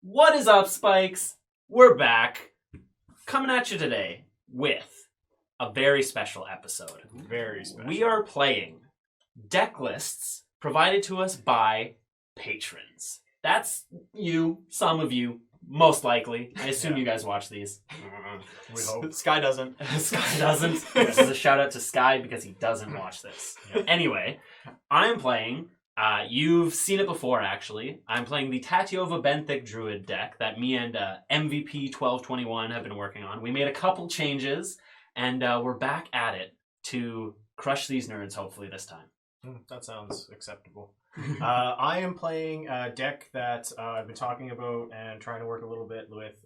What is up, Spikes? We're back, coming at you today with a very special episode. Very special. We are playing deck lists provided to us by patrons. That's you, some of you, most likely. I assume you guys watch these. We hope. Sky doesn't. Sky doesn't. This is a shout out to Sky because he doesn't watch this. Yeah. Anyway, I'm playing. You've seen it before, actually. I'm playing the Tatiova Benthic Druid deck that me and MVP 1221 have been working on. We made a couple changes, and we're back at it to crush these nerds, hopefully, this time. That sounds acceptable. I am playing a deck that I've been talking about and trying to work a little bit with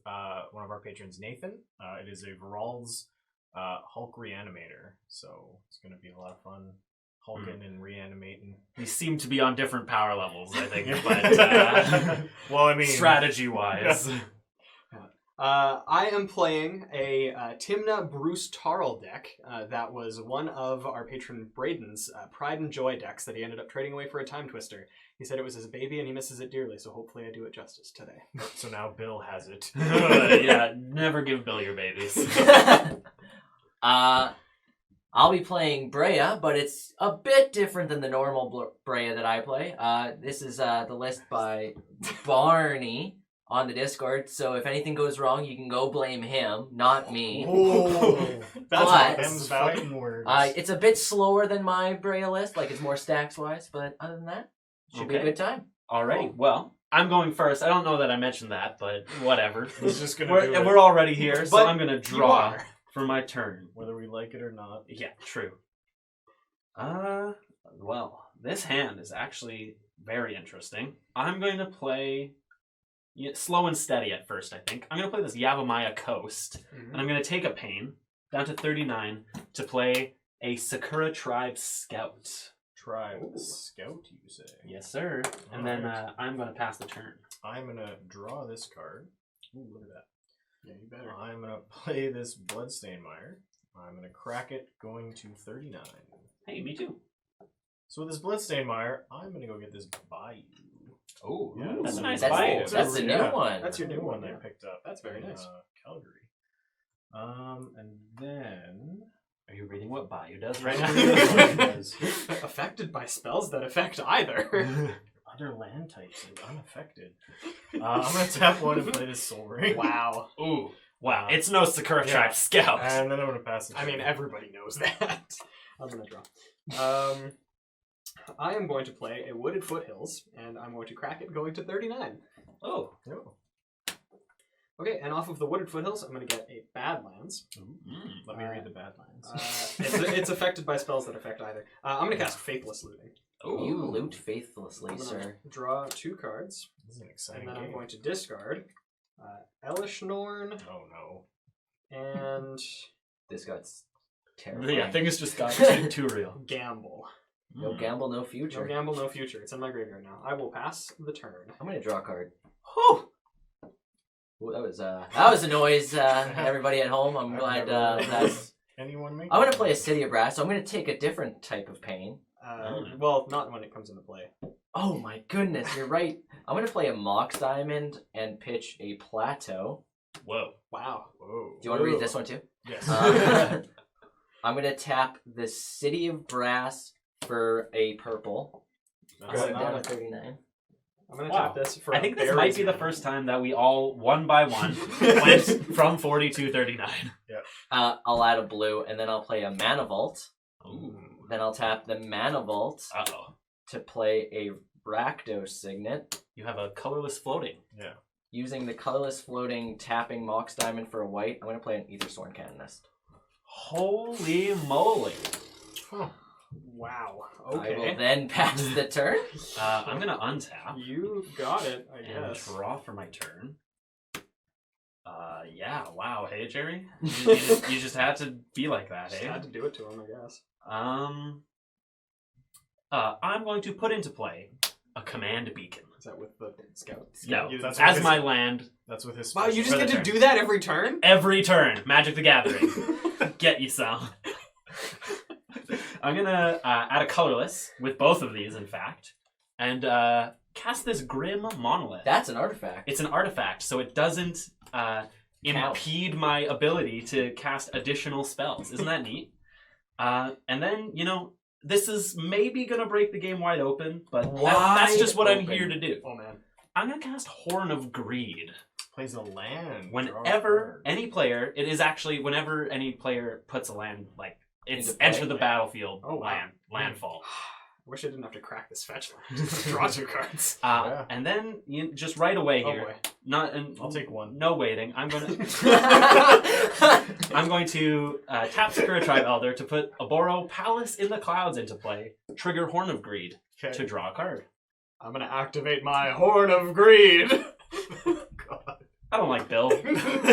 one of our patrons, Nathan. It is a Viral's Hulk Reanimator, so it's going to be a lot of fun. Hulking and reanimating. We seem to be on different power levels, I think, but well, I mean, strategy-wise. I am playing a Timna Bruce Tarl deck that was one of our patron Braden's Pride and Joy decks that he ended up trading away for a Time Twister. He said it was his baby and he misses it dearly, so hopefully I do it justice today. So now Bill has it. Yeah, never give Bill your babies. I'll be playing Brea, but it's a bit different than the normal Brea that I play. This is the list by Barney on the Discord, so if anything goes wrong, you can go blame him, not me. Oh, But- them's fighting words. It's a bit slower than my Brea list, like it's more stacks-wise, but other than that, should be a Okay. good time. Alrighty, well, I'm going first. I don't know that I mentioned that, but whatever. He's just going to do it, We're already here, so But I'm going to you draw are. for my turn. whether we like it or not. Yeah, true. Well, this hand is actually very interesting. I'm going to play slow and steady at first, I think. I'm going to play this Yavimaya Coast, and I'm going to take a pain down to 39 to play a Sakura Tribe Scout. Tribe Scout, you say? Yes, sir. And then I'm going to pass the turn. I'm going to draw this card. Ooh, look at that. Yeah, you better. I'm going to play this Bloodstained Mire. I'm going to crack it going to 39. Hey, me too. So with this Bloodstained Mire, I'm going to go get this Bayou. Oh, Yeah, that's a nice That's, Bayou. that's the new Yeah. one. That's your new one, I yeah. picked up. That's very in, nice. Calgary. And then... Are you reading what Bayou does right Yeah. now? Affected by spells that affect either. Other land types are unaffected. I'm going to tap one and play this Soul Ring. Wow. Ooh, wow. It's no Sakura Tribe Scout. And then I'm going to pass it. I mean, everybody knows that. I'm going to draw. I am going to play a Wooded Foothills, and I'm going to crack it going to 39. Oh. Oh. Okay, and off of the Wooded Foothills, I'm going to get a Badlands. Let me read the Badlands. It's affected by spells that affect either. I'm going to cast Faithless Looting. You loot faithlessly, I'm going sir. to draw 2 cards, This is an exciting and then game. I'm going to discard Elishnorn Oh no. and This guy's terrifying. Yeah, things just got too real. Gamble. No gamble, no future. No gamble, no future. It's in my graveyard now. I will pass the turn. I'm gonna draw a card. Whew! Ooh, that was a noise, everybody at home. I'm glad that's... Anyone make I'm gonna play a City of Brass, so I'm gonna take a different type of pain. Well, not when it comes into play. Oh my goodness, you're right. I'm gonna play a Mox Diamond and pitch a Plateau. Whoa. Wow. Whoa. Do you want to read this one too? Yes. I'm gonna tap the City of Brass for a purple. That's Going not down a- to 39. I'm going to Wow. tap this for I a think this berries might be the mana. first time that we all, one by one, went from 40 to 39. I'll add a blue, and then I'll play a Mana Vault. Ooh. Then I'll tap the Mana Vault Uh-oh. to play a Rakdos Signet. You have a colorless floating. Yeah. Using the colorless floating tapping Mox Diamond for a white, I'm going to play an Aethersworn Canonist. Holy moly. Huh. Wow. I will Okay. then pass the turn. I'm going to untap You got it, I and guess. draw for my turn. Yeah, wow. Hey, Jerry? You just had to be like that, Just eh? had to do it to him, I guess. I'm going to put into play a command beacon. Is that with the scout? No, That's as what my land, That's with his. Wow, you just For the get to turn. do that every turn? every turn. Magic the Gathering. Get you some. I'm gonna add a colorless with both of these, in fact, and cast this Grim Monolith. That's an artifact. It's an artifact, so it doesn't impede my ability to cast additional spells. Isn't that neat? And then, this is maybe going to break the game wide open, but that's just what I'm here to do. Oh, man. I'm going to cast Horn of Greed. Plays a land. Whenever any player, it is actually whenever any player puts a land, like, it's Into play, enter the battlefield Oh, wow. landfall. Wish I didn't have to crack this fetch line. Just draw 2 cards. And then, just right away Oh, here, boy. I'll take one. no waiting, I'm going to tap Sakura Tribe Elder to put Oboro Palace in the Clouds into play, trigger Horn of Greed Okay. to draw a card. I'm going to activate my Horn of Greed. God. I don't like Bill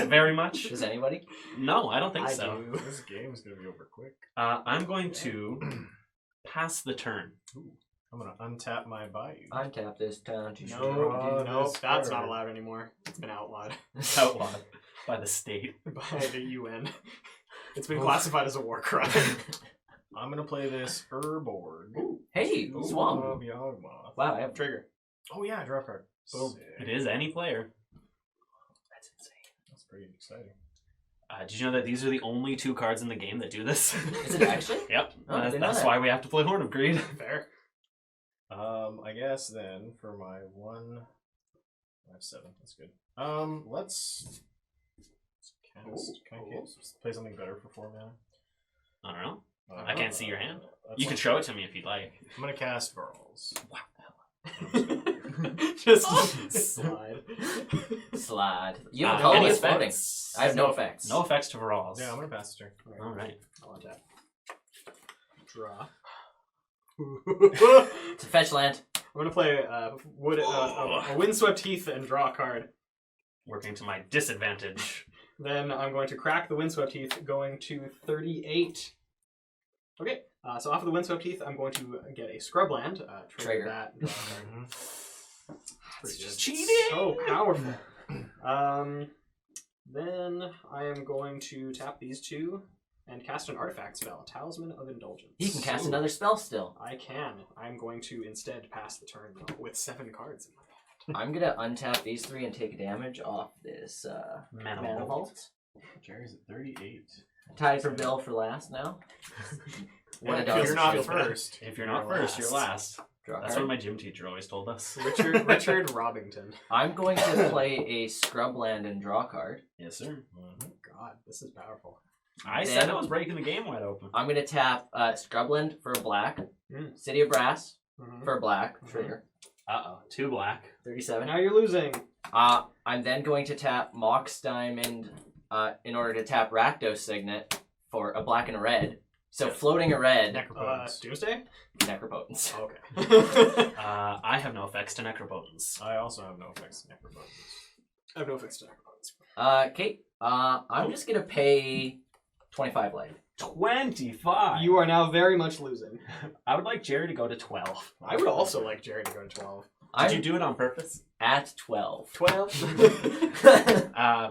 very much. Does anybody? No, I don't think I so. do. This game's gonna be over quick. I'm going to pass the turn. I'm gonna untap my Bayou. Untap this town to No, this that's not card. allowed anymore. It's been outlawed Outlawed by the state. by the UN. It's been classified as a war crime. I'm gonna play this Urborg. Hey, Swamp. Of Yawgmoth. Wow, I have Trigger. Oh yeah, draw a card. Boom. Sick. It is any player. That's insane. That's pretty exciting. Did you know that these are the only 2 cards in the game that do this? Is it actually? Yep. Oh, I didn't know That's that. why we have to play Horn of Greed. Fair. I guess then for my 1, I have 7. That's good. Let's cast. Can I play something better for 4 mana? I don't know. I can't see your hand. That's You can not show it bad. to me if you'd like. I'm gonna cast Burls. Just slide. Slide. You have Any colorless effects? floating. I have no effects. No effects to Varals. Yeah, I'm gonna pass the turn. All right. I'll untap. Draw. It's a fetch land. I'm gonna play a Windswept Heath and draw a card. Working to my disadvantage. Then I'm going to crack the Windswept Heath, going to 38. Okay, so off of the Windswept Heath, I'm going to get a Scrubland. Trigger that. Draw a card. It's Pretty just good. cheating. So powerful. Then I am going to tap these 2 and cast an artifact spell, Talisman of Indulgence. You can cast Ooh. another spell still. I can. I'm going to instead pass the turn though, with 7 cards in my hand. I'm gonna untap these 3 and take damage off this Mana mana Vault. vault. Jerry's at 38. Tied for Bill for last now. What And it does if you're not is feel first. If you're not first, you're last. Draw a That's card. what my gym teacher always told us. Richard Robbington. I'm going to play a Scrubland and draw a card. Yes, sir. God, this is powerful. I Then- said I was breaking the game wide open. I'm gonna tap Scrubland for a black. Mm. City of Brass Mhm. for a black. Trigger. 2 black. 37. Now you're losing. I'm then going to tap Mox Diamond in order to tap Rakdos Signet for a black and a red. So floating a red, Necropotence. Doomsday? Necropotence. Okay. I have no effects to Necropotence. I also have no effects to Necropotence. I have no effects to Necropotence. Kate, I'm just gonna pay 25 life. 25. You are now very much losing. I would like Jerry to go to 12. I would also like Jerry to go to 12. Did I'm you do it on purpose? at 12. 12?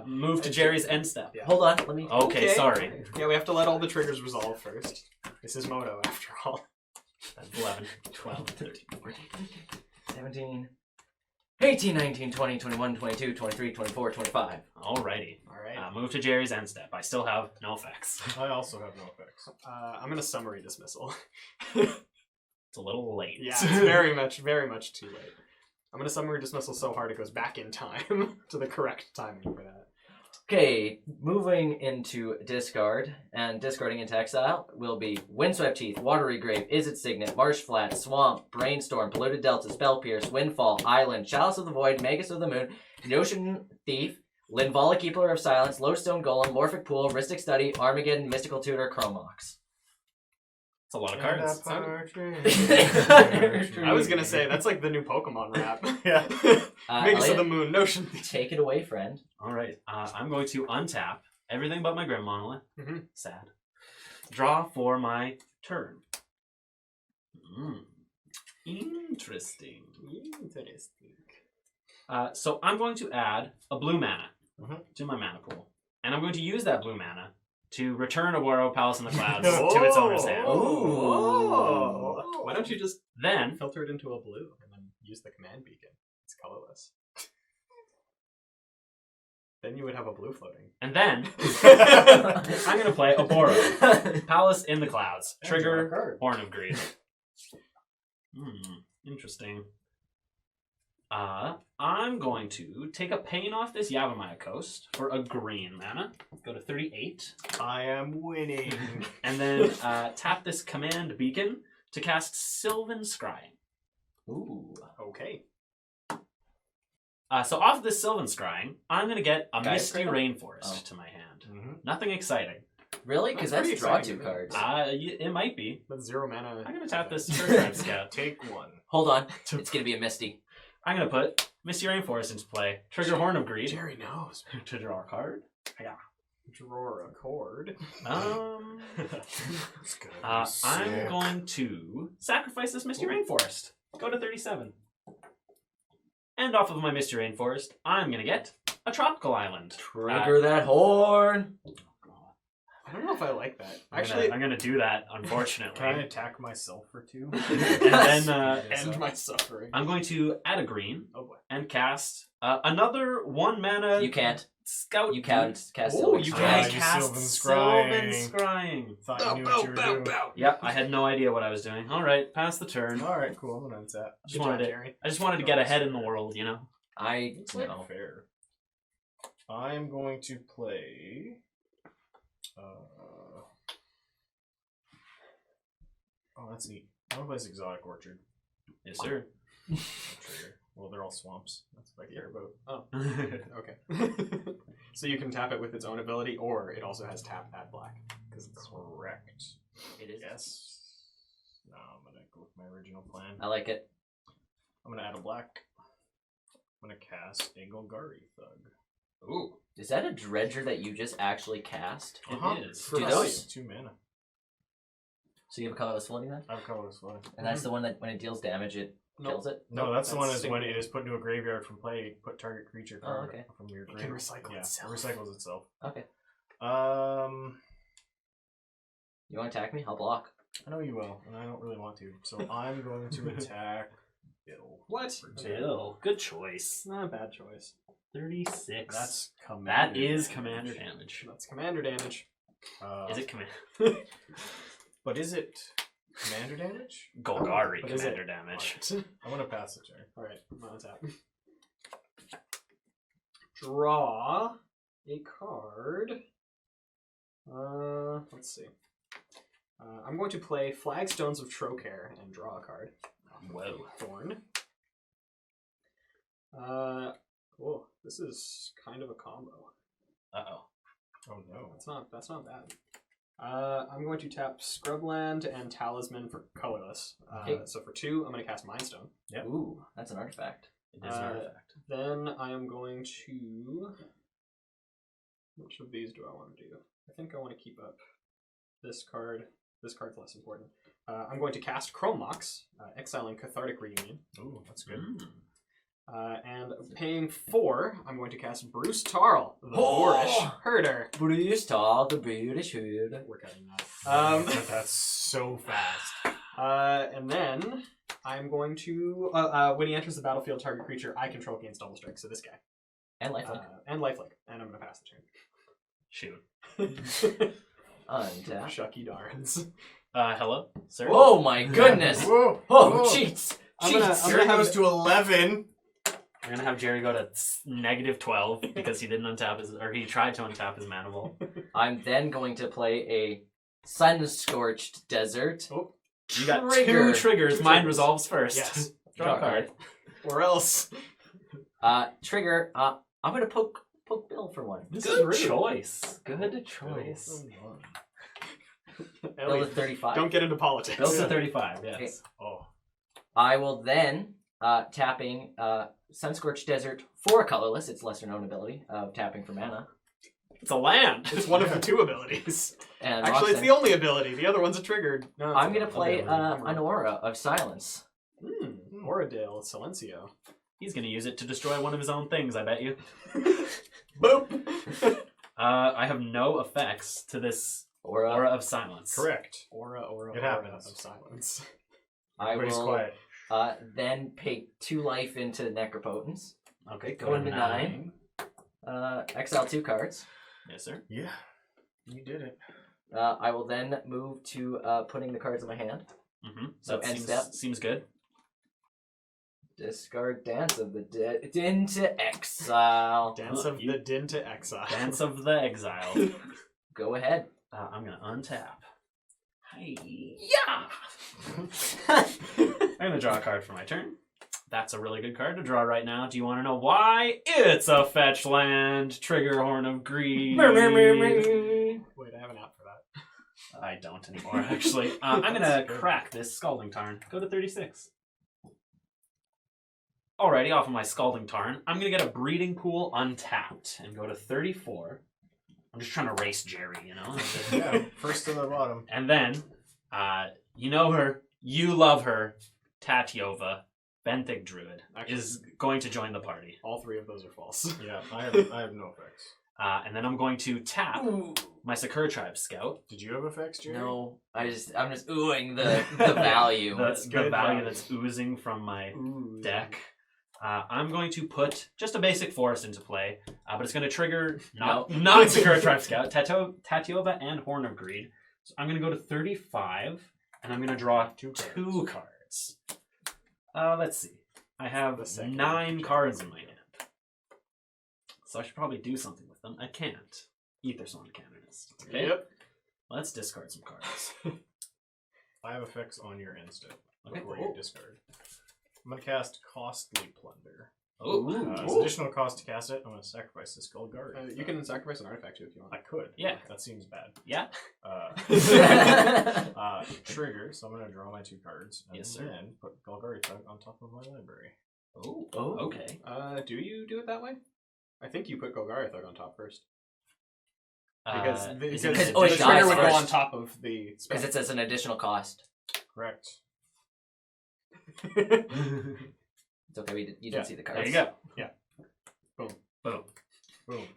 Move to Jerry's end step. Yeah. Hold on, let me. Okay, sorry. Yeah, we have to let all the triggers resolve first. This is Moto, after all. That's 11, 12, 13, 14. 17, 18, 19, 20, 21, 22, 23, 24, 25. Alrighty. Alright. Move to Jerry's end step. I still have no effects. I also have no effects. I'm gonna summary dismissal. It's a little late. Yeah, it's very much too late. I'm gonna summary dismissal so hard it goes back in time to the correct timing for that. Okay, moving into discard, and discarding into exile will be Windswept Heath, Watery Grave, Izzet Signet, Marsh Flat, Swamp, Brainstorm, Polluted Delta, Spell Pierce, Windfall, Island, Chalice of the Void, Magus of the Moon, Notion Thief, Linvala Keeper of Silence, Lowstone Golem, Morphic Pool, Rhystic Study, Armageddon, Mystical Tutor, Chromox. It's a lot of cards. I was gonna say that's like the new Pokemon rap. Yeah. Magus of Elliot, the Moon, Notion Thief. take it away, friend. Alright, I'm going to untap everything but my Grim Monolith. Mhm. Sad. Draw for my turn. Interesting. Interesting. So I'm going to add a blue mana Mhm. to my mana pool. And I'm going to use that blue mana to return Awaro Palace in the Clouds to its owner's hand. Oh. Why don't you just Then filter it into a blue and then use the command beacon. It's colorless. Then you would have a blue floating. And then I'm going to play Oboro. Palace in the Clouds. And draw a Trigger card. Horn of Greed. Interesting. I'm going to take a pain off this Yavimaya Coast for a green mana. Go to 38. I am winning. And then tap this command beacon to cast Sylvan Scrying. Ooh. Okay. So off this Sylvan Scrying, I'm going to get a Guys, Misty Kratom? Rainforest to my hand. Mm-hmm. Nothing exciting. Really? Because That's that's pretty draw exciting, 2 isn't it? cards. It might be. That's 0 mana. I'm going to tap this Churchyard Scout. Take one. Hold on. It's going to be a Misty. I'm going to put Misty Rainforest into play. Trigger Horn of Greed Jerry knows. to draw a card. Draw a chord. It's gonna be I'm sick. going to sacrifice this Misty Rainforest. Go to 37. And off of my Misty Rainforest, I'm going to get a Tropical Island. Trigger that horn. I don't know if I like that. I'm gonna do that, unfortunately. Can I attack myself for 2? And then End my suffering. I'm going to add a green Oh boy. and cast another 1 mana You can't. Scout. You can't cast Oh, Sylvan you I Scrying. can't. cast Sylvan Sylvan Scrying. Scrying. Thought you knew what you were doing. Yep, I had no idea what I was doing. All right, pass the turn. All right, cool. I'm gonna untap. I just wanted to get ahead in the world, you know. It's like No. fair. I'm going to play. Oh, that's neat. I'm gonna play this Exotic Orchard. Yes, sir. Trigger. Well, they're all swamps. That's what I care about. Oh, okay. So you can tap it with its own ability, or it also has tap add black. Because it's correct. It is. Yes. No, I'm gonna go with my original plan. I like it. I'm gonna add a black. I'm gonna cast a Golgari Thug. Ooh, Is that a dredger that you just actually cast? it is. For Do value. those- 2 mana. So you have a colorless floating then? I have colorless flood. And that's the one that when it deals damage, it kills it? No, that's the one is single. when it is put into a graveyard from play. Put target creature card okay. from your It can graveyard. recycle yeah, itself. It recycles itself. Okay. You want to attack me? I'll block. I know you will, and I don't really want to. So I'm going to attack Bill. What? For 2. Bill, good choice. Not a bad choice. 36. That's commander. That is commander damage. That's commander damage. Is it command? But is it commander damage? Golgari What is commander it? damage. I'm gonna pass the turn. Alright, I'm on tap. Draw a card. Let's see. I'm going to play Flagstones of Trocare and draw a card. Whoa. Thorn. Whoa, this is kind of a combo. Uh-oh. Oh no. That's not bad. I'm going to tap Scrubland and Talisman for colorless. Okay. So for 2, I'm going to cast Mindstone. Yep. Ooh, that's an artifact. It is an artifact. Then I am going to... Which of these do I want to do? I think I want to keep up this card. This card's less important. I'm going to cast Chrome Mox, exiling Cathartic Reunion. Ooh, that's good. And paying 4, I'm going to cast Bruce Tarl, the Boorish Herder. Bruce Tall, the British Hood. We're cutting that. That's so fast. And then I'm going to... when he enters the battlefield, target creature I control gains double strike, so this guy. And lifelink. And lifelink. And I'm going to pass the Shoot. turn. Untap. Shucky darns. Hello, sir? Oh my goodness! Whoa! Oh, Whoa. cheats! I'm gonna Here have goes to 11. We're gonna have Jerry go to negative 12 because he didn't untap his, or he tried to untap his mana ball. I'm then going to play a Sun-Scorched Desert. Oh, You got Trigger. 2 triggers. Two Mine triggers. resolves first. yes. Draw a card. Or else. Trigger. I'm gonna poke Bill for 1. This Good is rude. choice. Good choice. Bill Elliot, at 35. don't get into politics. Bill's at 35, yes. Okay. Oh. I will then tapping Sun-Scorched Desert for a colorless. It's lesser known ability of tapping for mana. It's a land. It's one of the 2 abilities. And Actually, it's Roxanne. the only ability. The other one's a triggered. No, I'm gonna play an an Aura of Silence. Oradale Silencio. He's gonna use it to destroy one of his own things, I bet you. Boop. I have no effects to this Aura of Silence. Correct. Aura It aura happens. of silence. I Everybody's will quiet. Then pay 2 life into Necropotence. Okay, Going to 9. Exile 2 cards. Yes, sir. Yeah, you did it. I will then move to putting the cards in my hand. Mm-hmm. So That end seems, step. seems good. Discard Dance of the Dead into Exile. Dance of the Din to Exile. Dance of the Exile. Go ahead. I'm gonna untap. Hi. Yeah! I'm gonna draw a card for my turn. That's a really good card to draw right now. Do you want to know why? It's a fetch land. Trigger Horn of Greed. Wait, I have an app for that. I don't anymore, actually. I'm gonna crack this Scalding Tarn. Go to 36. Alrighty, off of my Scalding Tarn, I'm gonna get a Breeding Pool untapped and go to 34. I'm just trying to race Jerry, you know? Yeah, first to the bottom. And then, you know her, you love her, Tatyova, Benthic Druid, Actually- is going to join the party. All 3 of those are false. Yeah, I have no effects. And then I'm going to tap my Sakura Tribe Scout. Did you have effects, Jerry? No, I'm just oohing the value. The good value value. that's oozing from my Ooh. deck. I'm going to put just a basic forest into play, but it's going to trigger not Sakura Tribe Scout, Tatyova, and Horn of Greed. So I'm going to go to 35, and I'm going to draw 2 cards. Let's see. I have The second 9 cards in my hand. So I should probably do something with them. I can't. Aethersworn Canonist. Okay. Yep. Let's discard some cards. I have effects on your end step Okay. before you discard. I'm going to cast Costly Plunder. Oh, It's additional cost to cast it. I'm going to sacrifice this Golgari. You can sacrifice an artifact too if you want. I could. Yeah. That seems bad. yeah. Trigger, so I'm going to draw my 2 cards. And Yes, sir. then put Golgari Thug on top of my library. Oh, okay. Do you do it that way? I think you put Golgari Thug on top first. Because Is because it because- an oh, it the additional trigger dies would go first. on top of the spell. Because it's as an additional cost. Correct. It's okay, you Yeah, didn't see the cards. There you go. Yeah. Boom. Boom. Boom.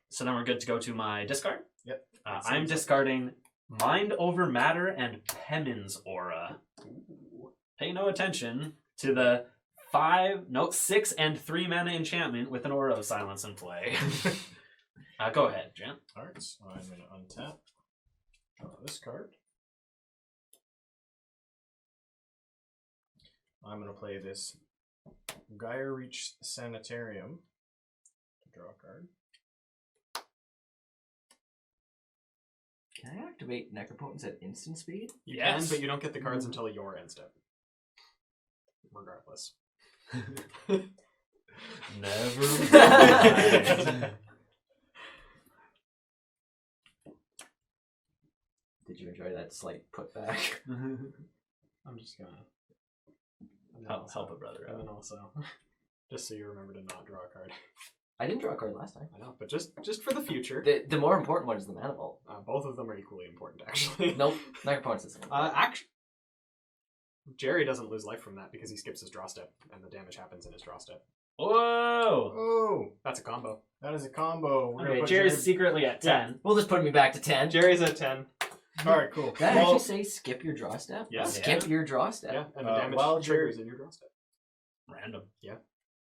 So then we're good to go to my discard. Yep. I'm discarding Mind Over Matter and Pemin's Aura. Pay no attention to the 6 and 3 mana enchantment with an Aura of Silence in play. Go ahead, Jen. Alright, so I'm going to untap. Draw this card. I'm going to play this Gaia Reach Sanitarium to draw a card. Can I activate Necropotence at instant speed? You Yes. can, but you don't get the cards until your end step. Regardless. Never mind. Did you enjoy that slight putback? I'm just gonna help a brother And out. then also, just so you remember to not draw a card. I didn't draw a card last time. I know, but just for the future. The more important one is the Mana Vault. Both of them are equally important, actually. Nope, Necropotence isn't. Actually, Jerry doesn't lose life from that because he skips his draw step, and the damage happens in his draw step. Whoa! Oh, That's a combo. that is a combo. We're gonna Okay, put Jerry's Jerry- secretly at 10. We'll just put me back to 10. Jerry's at 10. Alright, cool. Did I Well, actually say skip your draw step? Yeah. Skip your draw step. Yeah, and the Uh, damage while triggers in your draw step. Random.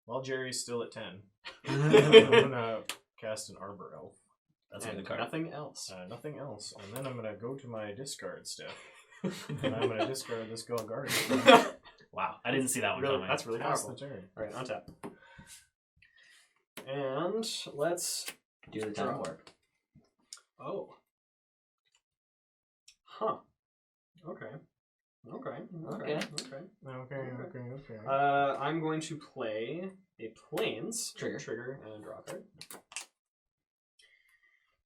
while Jerry's still at 10, I'm going to cast an Arbor Elf. That's a And good card. nothing else. Nothing else. And then I'm going to go to my discard step. And I'm going to discard this Golgari. Wow, I didn't see that one Really, coming. that's really Pass the powerful. turn. Alright, on tap. And let's Do the time warp. Oh. Huh. Okay. Okay. Okay. Okay. I'm going to play a Plains trigger, and draw a card.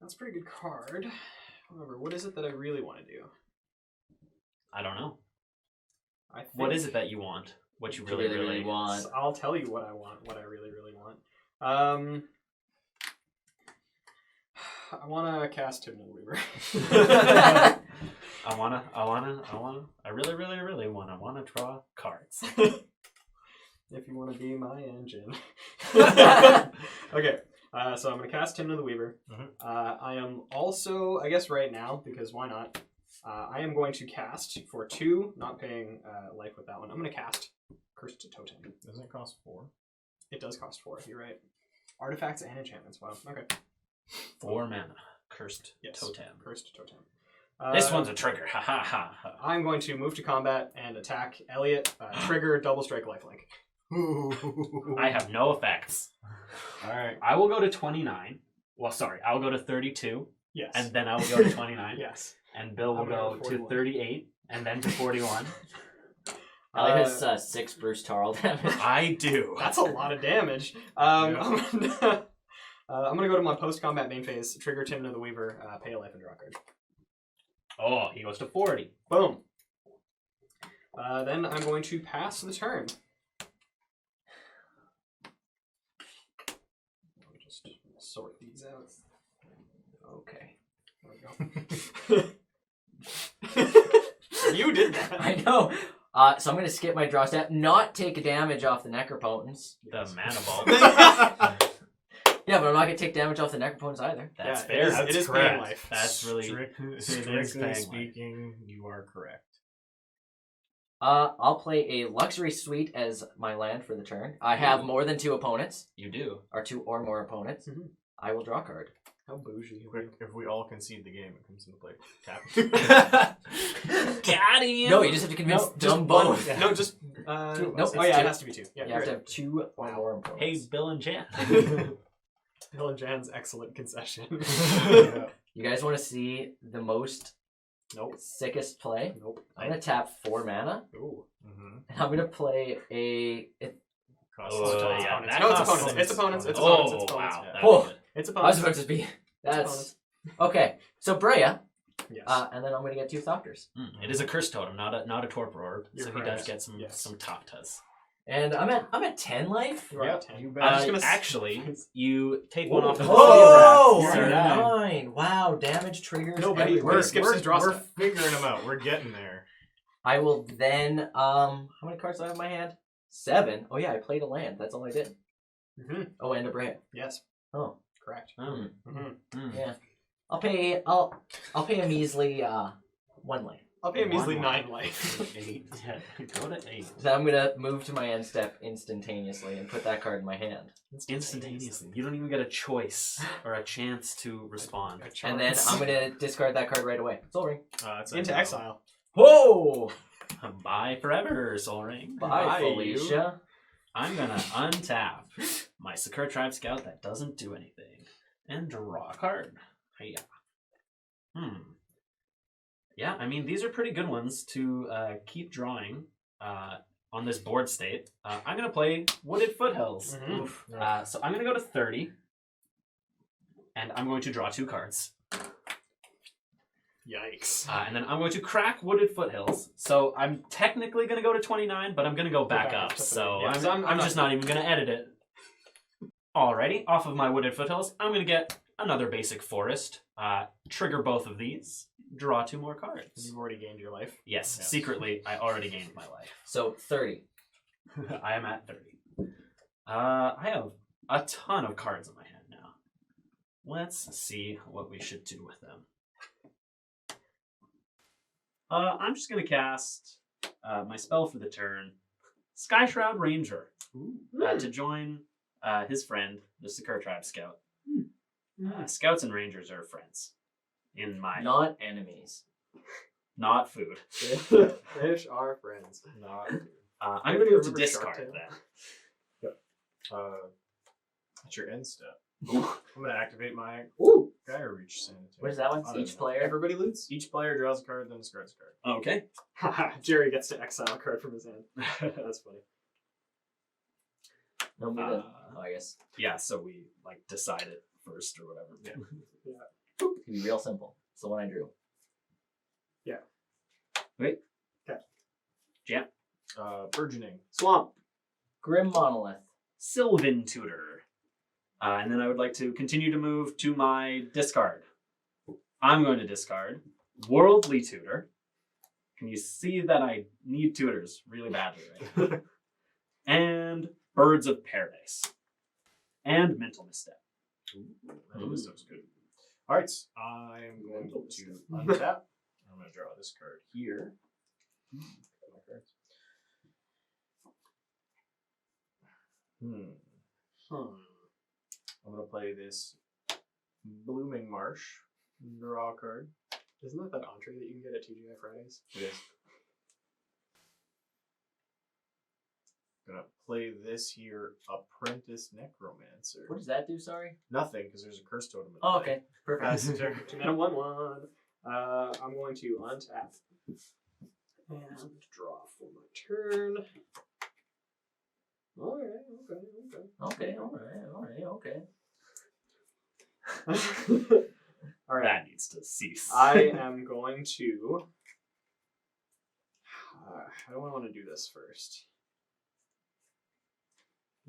That's a pretty good card. However, what is it that I really want to do? I don't know. I think What is it that you want? What you What you really, really, really really want. I'll tell you what I want. What I really, really want. I want to cast Tymna the Weaver. I really, really, really wanna draw cards. If you want to be my engine. Okay, so I'm going to cast Tymna the Weaver. Mhm. I am also, I guess right now, because why not, I am going to cast for 2, not paying life with that one. I'm going to cast Cursed Totem. Doesn't it cost 4? It does cost 4, you're right. Artifacts and enchantments, wow. Okay. 4 mana. Cursed Yes. Totem. Cursed Totem. This one's a trigger. Ha ha ha. Ha. I'm going to move to combat and attack Elliot. Trigger, double strike, lifelink. I have no effects. Alright. I will go to 29. Well, sorry. I'll go to 32. Yes. And then I will go to 29. yes. And Bill will I'm gonna go go to to 41. 38. And then to 41. Elliot has 6 Bruce Tarl damage. I do. That's a lot of damage. I'm gonna go to my post-combat main phase. Trigger Timna the Weaver. Pay a life and draw a card. Oh, he goes to 40. Boom. Then I'm going to pass the turn. Let me just sort these out. Okay. There we go. You did that. I know. So I'm going to skip my draw step, not take damage off the Necropotence. The mana ball. Yeah, but I'm not going to take damage off the Necropotence either. That's Yeah, fair. it is paying life. That's really Strictly paying speaking, you are correct. I'll play a Luxury Suite as my land for the turn. I have more than 2 opponents, You do. or 2 or more opponents. Mhm. I will draw a card. How bougie. Quick, if we all concede the game, it comes into play. Tap. Got him. No, you just have to convince No, just them one. both. Yeah. No, just Two of no. us. Oh yeah, Two. it has to be 2. Yeah, You have to you're have 2 or more opponents. Hey, Bill and Jan. right. Bill and Jan's excellent concession. Yeah. You guys want to see the most Nope. sickest play? Nope. I'm going to tap 4 mana, Ooh. Mm-hmm. and I'm going to play a... Oh, yeah, that No, it's costs opponents. It's opponents. It's Oh, opponents. It's opponents. wow. Yeah. That Whoa. was good. It's I was opponents. about to be... That's... opponents. Okay, so Brea, Yes. and then I'm going to get 2 Thopters. It is a curse totem, not a torpor orb. You're So he correct. does get some Yes. some taptas. And I'm at 10 life. You are Yep, at 10. you I'm bet. just gonna Actually, you take one Whoa. off the Oh, You're so at nine. 9. Wow, damage triggers. No, but he- everywhere. we're skips his draw we're step. figuring them out. We're getting there. I will then, how many cards do I have in my hand? 7. Oh yeah, I played a land. That's all I did. Mm-hmm. Oh, and a Brea. Yes. Oh, Correct. Oh, Mm-hmm. yeah. I'll pay a measly 1 life. I'll pay a measly 1 9 life. 8. Yeah, go to 8. Then I'm gonna move to my end step instantaneously and put that card in my hand. Instantaneously. You don't even get a choice or a chance to respond. And then I'm gonna discard that card right away. Soul Ring. That's into exile. Whoa! Bye forever, Soul Ring. Bye, Bye, Felicia. I'm gonna untap my Sakura Tribe Scout that doesn't do anything and draw a card. Hiya. Yeah, I mean, these are pretty good ones to keep drawing on this board state. I'm going to play Wooded Foothills. Mhm. Oof. So I'm going to go to 30, and I'm going to draw 2 cards. Yikes. And then I'm going to crack Wooded Foothills. So I'm technically going to go to 29, but I'm going to go back back up. up to 30. So Yeah, so I'm just not even going to edit it. Alrighty, off of my Wooded Foothills, I'm going to get another basic forest. Trigger both of these. Draw 2 more cards. You've already gained your life. Yes, Yes. secretly, I already gained my life. So 30. I am at 30. I have a ton of cards in my hand now. Let's see what we should do with them. I'm just going to cast my spell for the turn, Sky Shroud Ranger, to join his friend, the Sakura Tribe Scout. Scouts and Rangers are friends. In my Not enemies. not food. Fish are friends. Not. I'm going to go to Remember Shark discard Tale? then. That's your end step. I'm gonna activate my Ooh. Gyre Reach Sanitary. What is that one? I don't Each know. player? Everybody loots? Each player draws a card, then discards a card. Okay. Jerry gets to exile a card from his hand. That's funny. No, me Uh, oh, I guess. Yeah, so we like decide it first or whatever. Yeah. It can be real simple. It's the one I drew. Wait. Okay. Jam. Burgeoning. Swamp. Grim Monolith. Sylvan Tutor. And then I would like to continue to move to my discard. I'm going to discard Worldly Tutor. Can you see that I need tutors really badly, right? And Birds of Paradise. And Mental Misstep. That was good. Alright, I am going to untap I'm going to draw this card here. Got my cards. I'm going to play this Blooming Marsh. Draw a card. Isn't that entree that you can get at TGI Fridays? It is. Gonna play this here Apprentice Necromancer. What does that do? Sorry. Nothing, because there's a curse totem. in Oh, play. okay. Perfect. Pass it to- 2-mana 1/1. I'm going to untap and draw for my turn. Okay. Okay. All right. Okay. All right. That needs to cease. I am going to. I don't want to do this first.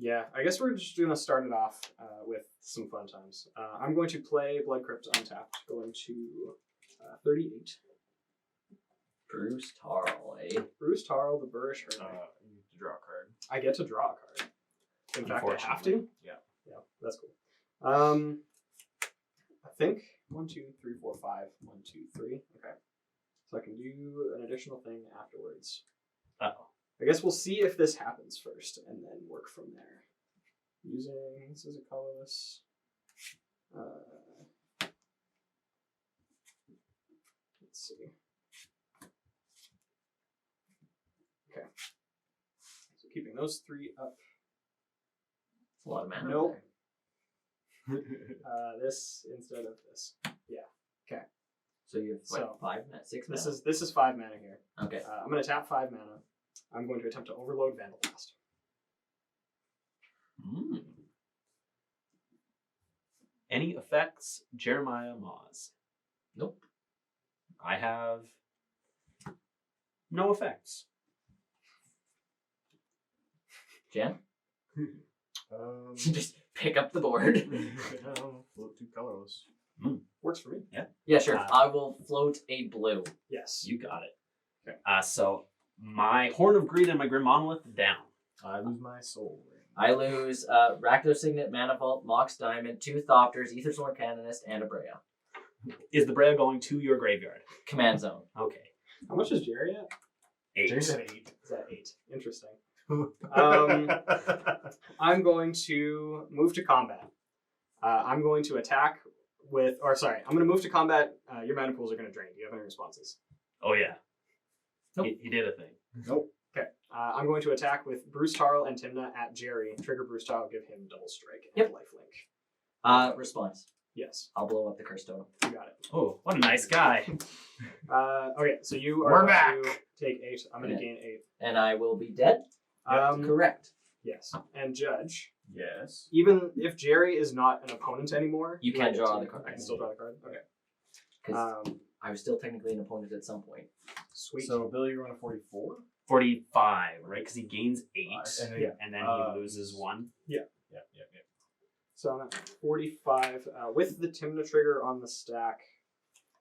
Yeah, I guess we're just going to start it off with some fun times. I'm going to play Blood Crypt untapped, going to 38. Bruce Tarl, eh? Bruce Tarl, the Burrish Hermit. you need to draw a card. I get to draw a card. In fact, I have to. Yeah. Yeah, that's cool. I think 1, 2, 3, 4, 5. 1, 2, 3. Okay. So I can do an additional thing afterwards. Uh-oh. I guess we'll see if this happens first and then work from there. Using, this is a colorless. Let's see. Okay. So keeping those 3 up. It's a lot of mana. Nope. there. This instead of this. So you have So, 6 mana. This is 5 mana here. Okay. I'm going to tap 5 mana. I'm going to attempt to overload Vandal Blast. Any effects, Jeremiah Moz? Nope. I have no effects. Jen, Um, just pick up the board. float 2 colorless. Works for me. Yeah, sure. Uh, I will float a blue. Yes. You got it. Okay. So my Horn of Greed and my Grim Monolith down. I lose my soul ring. I lose Rakdos Signet, Mana Vault, Mox Diamond, 2 Thopters, Aethersworn Canonist, and a Brea. Is the Brea going to your graveyard? Command Zone. Okay. How much is Jerry at? 8. Jerry's at 8. Is that 8? Interesting. I'm going to move to combat. I'm going to attack with, I'm going to move to combat. Your mana pools are going to drain. Do you have any responses? Oh yeah. Nope. He did a thing. Nope. Okay. I'm going to attack with Bruce Tarl and Timna at Jerry. Trigger Bruce Tarl, give him double strike and lifelink. Response. Yes, I'll blow up the curse totem. you got it. Oh, what a nice guy. Okay, so you are We're going back. to take 8. I'm going to Yeah. gain 8. And I will be dead? Correct. Yes. And Judge, Yes. even if Jerry is not an opponent anymore, You can I get draw to- the card. I can still draw the card. Okay. Because I was still technically an opponent at some point. Sweet. So, Billy, you're on a 44? 45, right? Because he gains 8, and then- Yeah. and then he loses 1. Yeah. So I'm at 45. With the Timna trigger on the stack,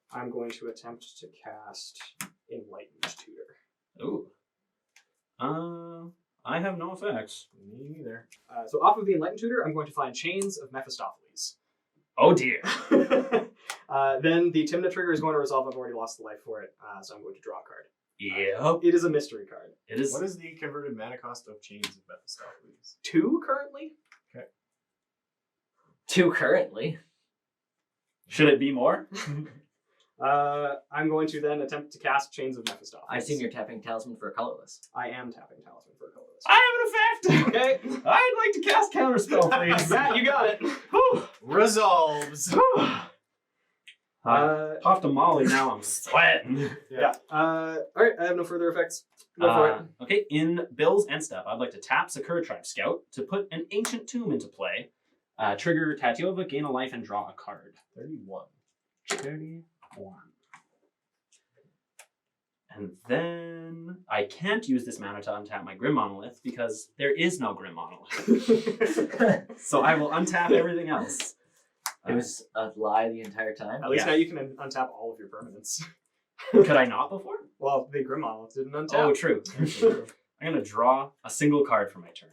I'm going to attempt to cast Enlightened Tutor. Ooh. I have no effects. Me neither. So off of the Enlightened Tutor, I'm going to find Chains of Mephistopheles. Oh dear. Then the Timna trigger is going to resolve. I've already lost the life for it, so I'm going to draw a card. Yep. It is a mystery card. It is. What is the converted mana cost of Chains of Mephistopheles? 2 currently? 2 currently. Should it be more? I'm going to then attempt to cast Chains of Mephistopheles. I assume you're tapping Talisman for a colorless. I am tapping Talisman for a colorless. I have an effect. Okay. I'd like to cast Counterspell, please. Yeah, you got it. Resolves! Off to Molly now. I'm sweating. Yeah. All right. I have no further effects. Go for it. Okay, in Bill's end step, I'd like to tap Sakura Tribe Scout to put an Ancient Tomb into play. Trigger Tatiova, gain a life, and draw a card. 31. 31. And then I can't use this mana to untap my Grim Monolith because there is no Grim Monolith. So I will untap everything else. It was a lie the entire time. At least Yeah. now you can untap all of your permanents. Could I not before? Well, the Grim Monolith didn't untap. Oh, true. I'm going to draw a single card for my turn.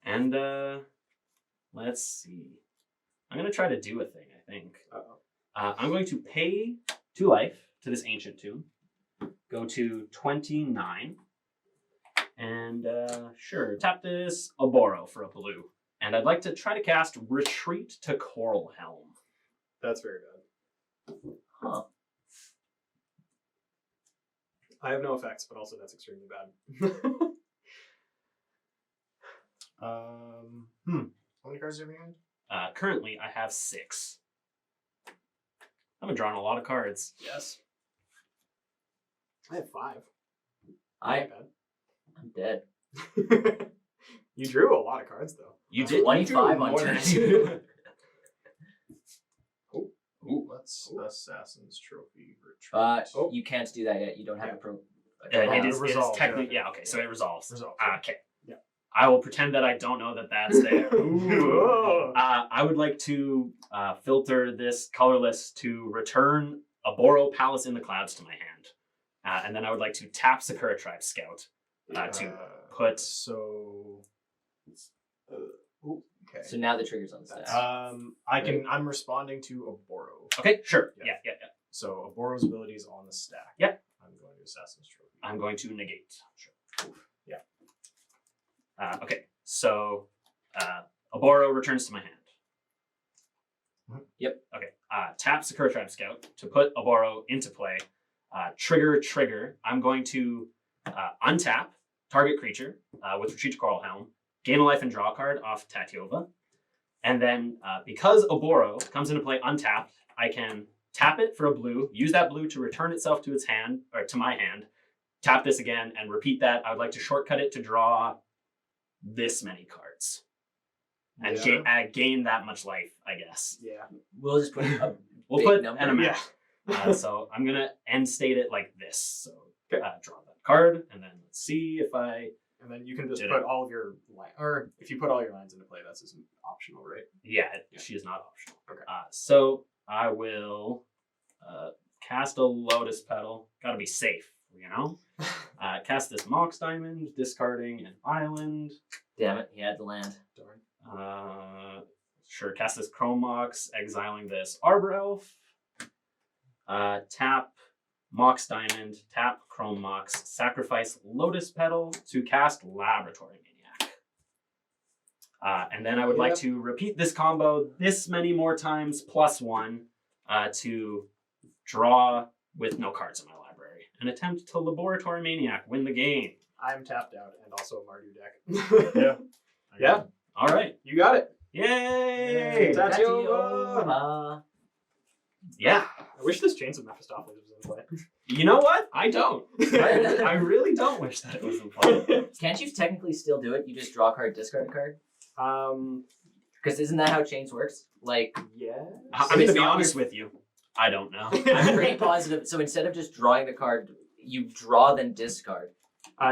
And let's see. I'm going to try to do a thing, I think. Uh-oh. I'm going to pay 2 life to this Ancient Tomb. Go to 29. And sure, tap this Oboro for a blue. And I'd like to try to cast Retreat to Coral Helm. That's very bad. Huh. I have no effects, but also that's extremely bad. How many cards do you have in hand? Currently, I have 6. I've been drawing a lot of cards. Yes. I have 5. I'm Not dead. bad. You drew a lot of cards, though. You did 25 on more turn than 2. Ooh, that's Assassin's Trophy Retreat. But you can't do that yet. You don't have a pro. it is resolved, technically, yeah. okay, so it resolves. Resolved. Okay. Yeah. I will pretend that I don't know that that's there. Ooh. I would like to filter this colorless to return a Boro Palace in the Clouds to my hand. And then I would like to tap Sakura Tribe Scout to put... So... okay. So now the trigger's on the stack. I'm responding to Oboro. Okay, sure. Yeah. Yeah. So Oboro's ability is on the stack. Yep. I'm going to Assassin's Trophy. I'm going to negate. Sure. Yeah. Okay, so Oboro returns to my hand. Yep. Okay. Tap Sakura Tribe Scout to put Oboro into play. Trigger. I'm going to untap target creature with Retreat to Coral Helm, gain a life and draw a card off Tatiova. And then because Oboro comes into play untapped, I can tap it for a blue, use that blue to return itself to its hand, or to my hand, tap this again, and repeat that. I would like to shortcut it to draw this many cards. And gain that much life, I guess. Yeah. We'll just put a We'll big put number. an amount. So I'm going to end state it like this. So draw that card, and then let's see if I... And then you can just Did put it. all of your or if you put all your lines into play, that's just optional, right? Yeah, she is not optional. Okay. So I will cast a Lotus Petal. Got to be safe, you know? Cast this Mox Diamond, discarding an island. Damn it, he had the land. Darn. Sure, cast this Chrome Mox, exiling this Arbor Elf. Tap Mox Diamond, tap Chrome Mox, sacrifice Lotus Petal to cast Laboratory Maniac. And then I would like to repeat this combo this many more times, +1, to draw with no cards in my library. And attempt to Laboratory Maniac, win the game. I'm tapped out and also a Mardu deck. Yeah. Yeah. All right. You got it. Yay! Tatiova! Yeah. I wish this Chains of Mephistopheles was in play. You know what? I don't. I really don't wish that it was in play. Can't you technically still do it? You just draw a card, discard a card? Because isn't that how Chains works? Like, yeah. I'm going to be honest with you. I don't know. I'm pretty positive. So instead of just drawing the card, you draw then discard.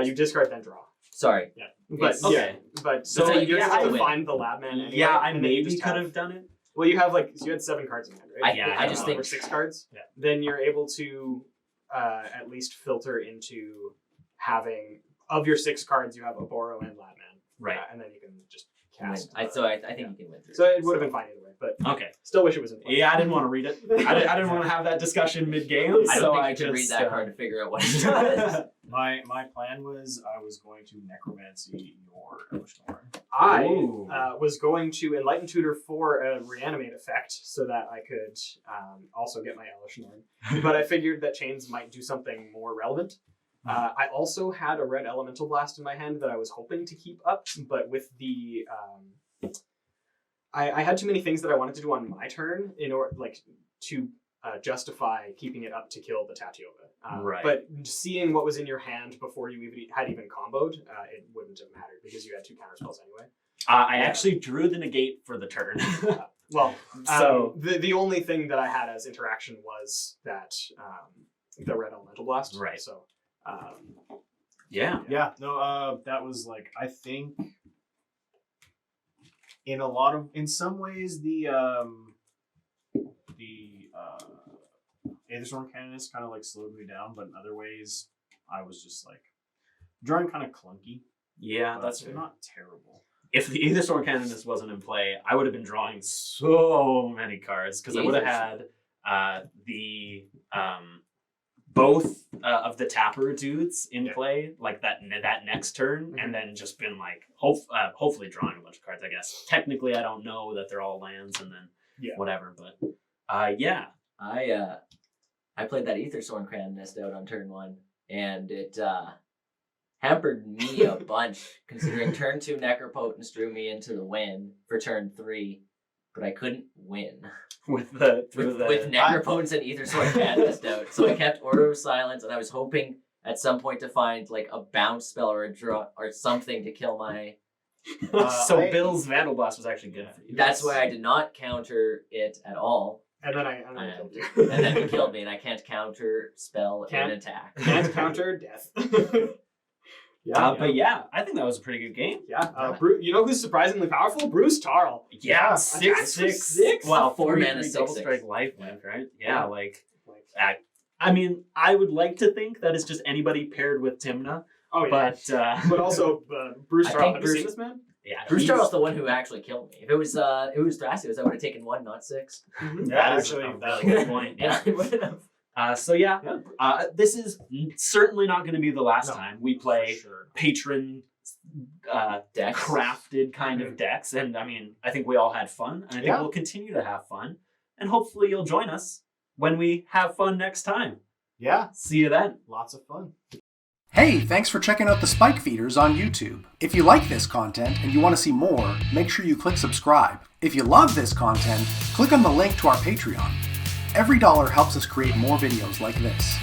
You discard then draw. Sorry. Yeah. But It's- Okay. but So so you you have have to to win. find the lab man anyway. Yeah, I and then you maybe just could have done it. Well, you have you had 7 cards in hand, right? I just think or 6 cards. Yeah. Then you're able to at least filter into having of your 6 cards, you have a Boro and Labman. Right. And then you can just win. cast. I think you can win through. So it would have been fine either way, but Okay. still wish it was in play. Yeah, I didn't want to read it. I didn't want to have that discussion mid-game. I so don't think you can read just, that card to figure out what it does. My plan was I was going to necromancy your Elishnorn. I Ooh. was going to Enlighten Tutor for a reanimate effect so that I could also get my Elishnorn. But I figured that Chains might do something more relevant. I also had a red Elemental Blast in my hand that I was hoping to keep up, but with the... I had too many things that I wanted to do on my turn in order, to justify keeping it up to kill the Tatiova. Right. But seeing what was in your hand before you had even comboed, it wouldn't have mattered because you had 2 counterspells anyway. I actually drew the negate for the turn. Well, So- the only thing that I had as interaction was that the red Elemental Blast. Right. So, Yeah. Yeah, no, that was I think in some ways the Aetherstorm Canonist kind of slowed me down, but in other ways I was just drawing kind of clunky. Yeah, But that's not terrible. If the Aetherstorm Canonist wasn't in play, I would have been drawing so many cards because I would have had the both of the tapper dudes in play like that next turn, and then just been like hopefully drawing a bunch of cards. I guess technically I don't know that they're all lands, and then whatever. But yeah, I played that Aethersorn Cranist out on turn 1, and it hampered me a bunch, considering turn 2 Necropotence drew me into the win for turn 3, but I couldn't win with Necropotence and Aethersorn Cranist out. So I kept Order of Silence, and I was hoping at some point to find like a bounce spell or a draw or something to kill my. Bill's Vandal Blast was actually good for you. That's why I did not counter it at all. And then I killed you. And then he killed me, and I can't counter spell and attack. Can't counter death. But yeah, I think that was a pretty good game. Yeah. You know who's surprisingly powerful? Bruce Tarl. Yeah, 6/6. Well, 4 mana, 3/3 6/6. double strike lifelink, right? Yeah, I mean, I would like to think that it's just anybody paired with Timna. Oh yeah. But also Bruce I Tarl. think Have you seen this man? yeah, Bruce Tarl's the one who actually killed me. If it was Thrasios, I would have taken 1, not 6. that is actually, a really good point. Yeah. I would have. This is certainly not going to be the last time we play For sure. patron Decks. crafted kind of decks, and I mean, I think we all had fun, and I think Yeah. we'll continue to have fun, and hopefully you'll join us when we have fun next time. Yeah, See you then. lots of fun. Hey, thanks for checking out the Spike Feeders on YouTube. If you like this content and you want to see more, make sure you click subscribe. If you love this content, click on the link to our Patreon. Every dollar helps us create more videos like this.